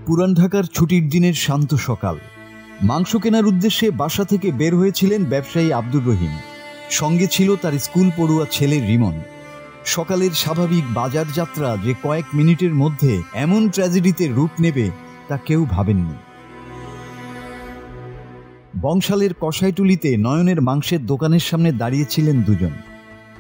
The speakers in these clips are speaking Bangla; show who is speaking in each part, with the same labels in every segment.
Speaker 1: পুরান ঢাকার ছুটির দিনের শান্ত সকাল। মাংস কেনার উদ্দেশ্যে বাসা থেকে বের হয়েছিলেন ব্যবসায়ী আব্দুর রহিম। সঙ্গে ছিল তার স্কুল পড়ুয়া ছেলে রিমন। সকালের স্বাভাবিক বাজার যাত্রা যে কয়েক মিনিটের মধ্যে এমন ট্র্যাজেডিতে রূপ নেবে তা কেউ ভাবেননি। বংশালের কষাইটুলিতে নয়নের মাংসের দোকানের সামনে দাঁড়িয়েছিলেন দুজন।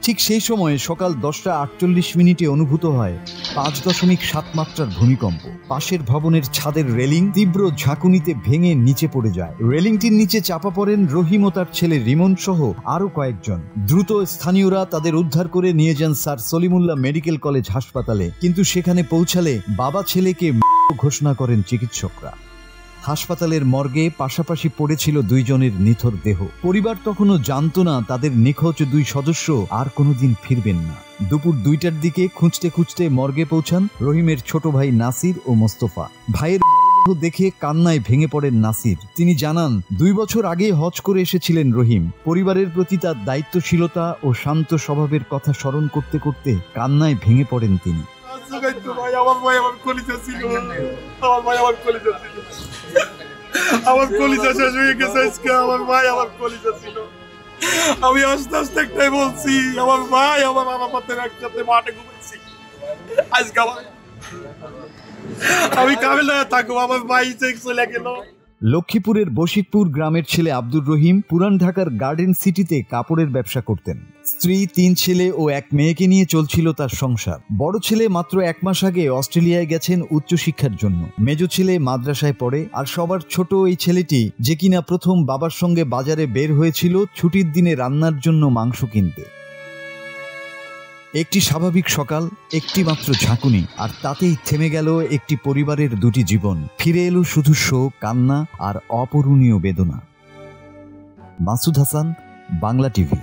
Speaker 1: ঠিক সেই সময়ে সকাল 10:48 অনুভূত হয় 5.7 মাত্রার ভূমিকম্প। পাশের ভবনের ছাদের রেলিং তীব্র ঝাঁকুনিতে ভেঙে নিচে পড়ে যায়। রেলিংটির নিচে চাপা পড়েন রহিম ও তার ছেলে রিমন সহ আরো কয়েকজন। দ্রুত স্থানীয়রা তাদের উদ্ধার করে নিয়ে যান স্যার সলিমুল্লাহ মেডিকেল কলেজ হাসপাতালে, কিন্তু সেখানে পৌঁছালে বাবা ছেলেকে মৃত ঘোষণা করেন চিকিৎসকরা। হাসপাতালের মর্গে পাশাপাশি পড়েছিল দুইজনের নিথর দেহ। পরিবার তখনও জানত না তাদের নিখোঁজ দুই সদস্য আর কোনোদিন ফিরবেন না। দুপুর 2টার দিকে খুঁজতে খুঁজতে মর্গে পৌঁছান রহিমের ছোট ভাই নাসির ও মোস্তফা। ভাইয়ের মরদেহ দেখে কান্নায় ভেঙে পড়েন নাসির। তিনি জানান, 2 বছর আগে হজ করে এসেছিলেন রহিম। পরিবারের প্রতি তার দায়িত্বশীলতা ও শান্ত স্বভাবের কথা স্মরণ করতে করতে কান্নায় ভেঙে পড়েন তিনি।
Speaker 2: আমার কলিজা শেষ হয়ে গেছে আজকে। আমার ভাই আমার কলিজা ছিল। আমি আস্তে আস্তে একটাই বলছি, আমার ভাই আমার আমাদের একসাথে মাঠে ঘুমাইছি। আজকে আমি কাবেলায় থাকবো, আমার ভাই চলে গেল।
Speaker 1: লক্ষ্মীপুরের বশিকপুর গ্রামের ছেলে আব্দুর রহিম পুরান ঢাকার গার্ডেন সিটিতে কাপড়ের ব্যবসা করতেন। স্ত্রী, 3 ছেলে ও 1 মেয়েকে নিয়ে চলছিল তার সংসার। বড় ছেলে মাত্র 1 মাস আগে অস্ট্রেলিয়ায় গেছেন উচ্চশিক্ষার জন্য। মেজ ছেলে মাদ্রাসায় পড়ে, আর সবার ছোট এই ছেলেটি যে কিনা প্রথম বাবার সঙ্গে বাজারে বের হয়েছিল ছুটির দিনে রান্নার জন্য মাংস কিনতে। একটি স্বাভাবিক সকাল, একটি মাত্র ঝাঁকুনি, আর তাতেই থেমে গেল একটি পরিবারের 2টি জীবন। ফিরে এলো শুধু শোক, কান্না আর অপূরণীয় বেদনা। মাসুদ হাসান, বাংলা টিভি।